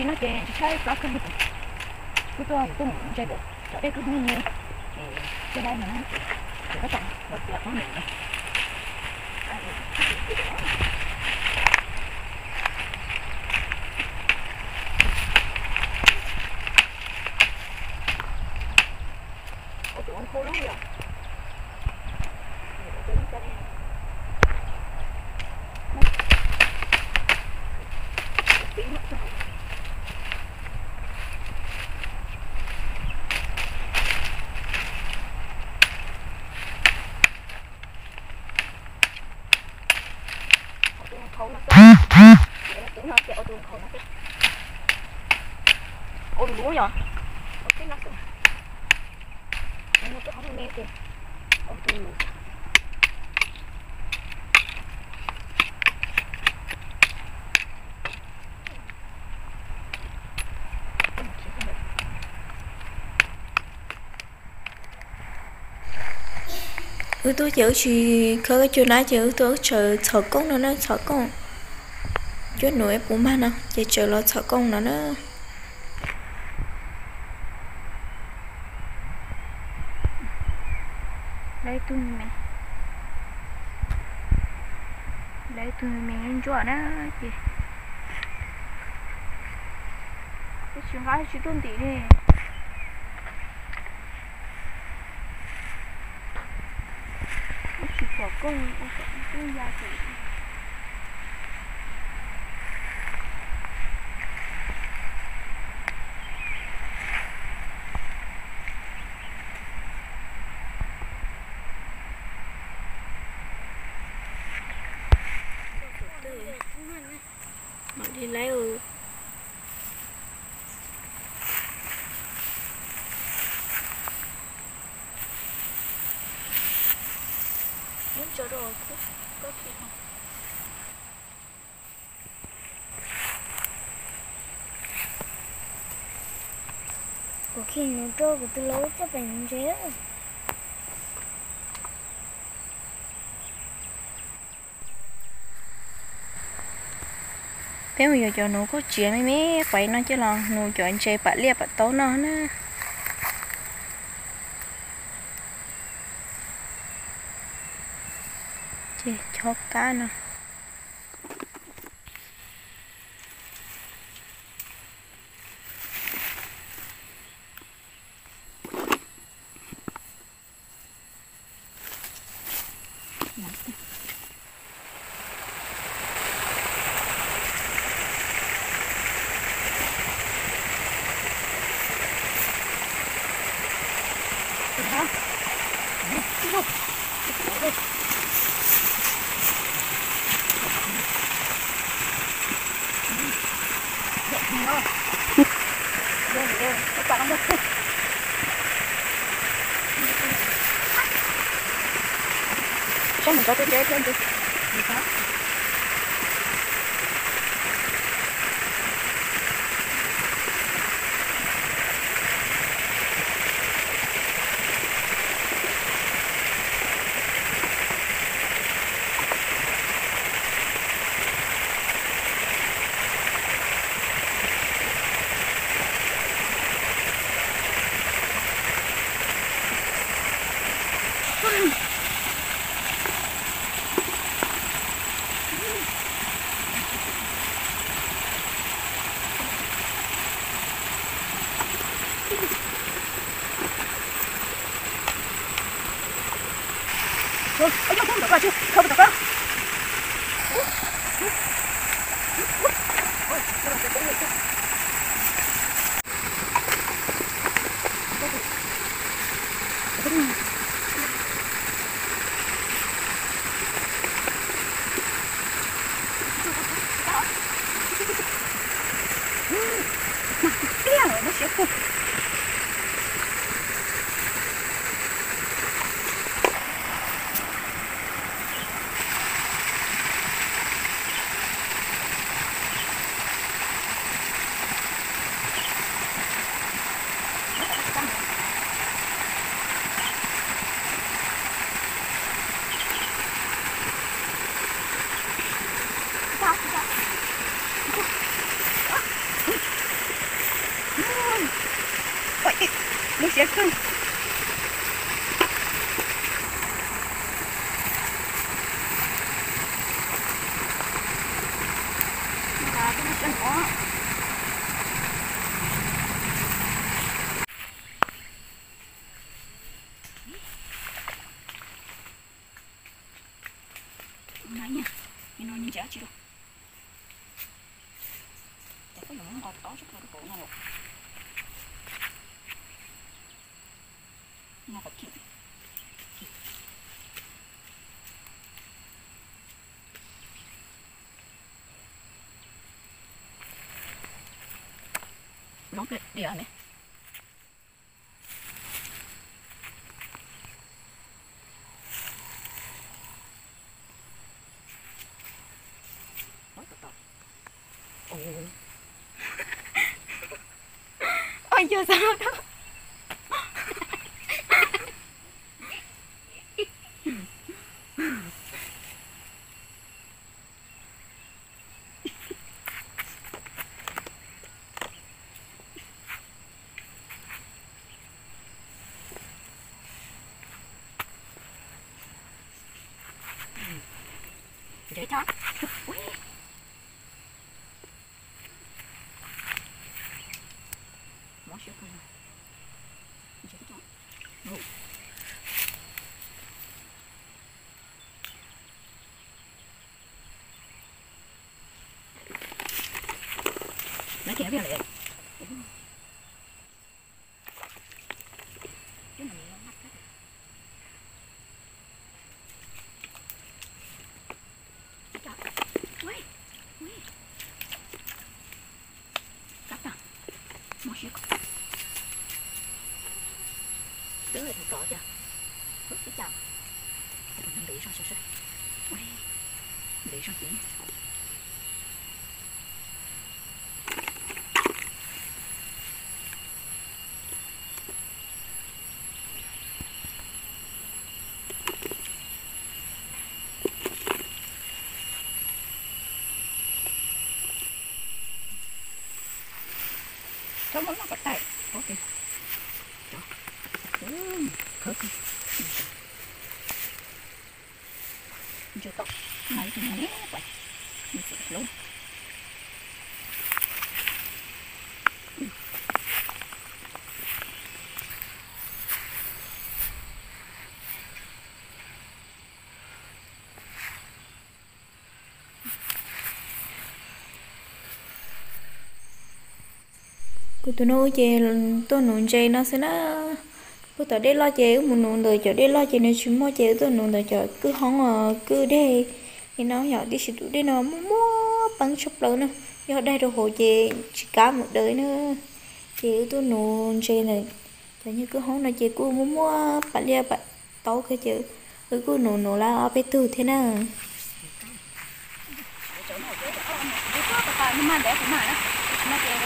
chỉ nó để sai có không được cứ tôi cũng chơi được cho đây cứ như thế cái đây mà nó có chẳng một việc của mình khô lắm rồi. Ôi đừng búa nhở. Cái nó sẽ nó cái không nghe kìa. tôi chữ chỉ có cái chuyện này chữ tôi chờ thợ công nó thợ công chút nữa em cũng mang nào chỉ chờ lo thợ công nó đây tụi mình lên chỗ đó chị cái chuyện gái chỉ tuần tí đi chỉ có công gia chị đi lấy ừ muốn cho đồ có khi không có khi nó trôi của tôi lối cho bạn chế thế bây giờ cho nó có chuyện mấy mấy quậy nó chứ là nó cho anh chơi bả liệp bả tấu nó chị cho cá nè cho mình cho tôi chơi thêm đi thôi, anh không được vào chưa? Không được vào. Nó sẽ không. Này nha, mình nói nhìn chả chưa. Chả có dùng nó to chút là cái cổ nhau. Nó phải kịp. Nó đi à mẹ. Ôi chưa sao đâu. Để cho. Nó sẽ không. Để cho. Nó kéo vào lại. Cái này nó mắc cái. Ui. Ui. Cắt à. Một chiếc. Đứa này thì có chưa? Bước cái chào. Mình bị sao sao. Ui. Bị sao chuyện. Cho nó bắt tay. Ok. Khớp. Chưa tốt. Này thì nhé vậy. Mình sẽ luôn. cô tụi nó chơi tôi nụ chơi nó sẽ nó cô tụi đi lo chơi một nụ đời cho đi lo chơi này chúng mua chơi tôi nụ đời cho cứ hóng cứ đi thì nó nhỏ đi xịt đi nó mua bắn chụp lớn nữa do đây đồ hồ chơi chỉ cá một đời nữa chơi tôi nụ chơi này cho như cứ hóng nó chơi cô mua bạn lia bạn tao cái chơi cứ nụ nụ là ở bên từ thế nào Nhưng mà để cái mà nó chơi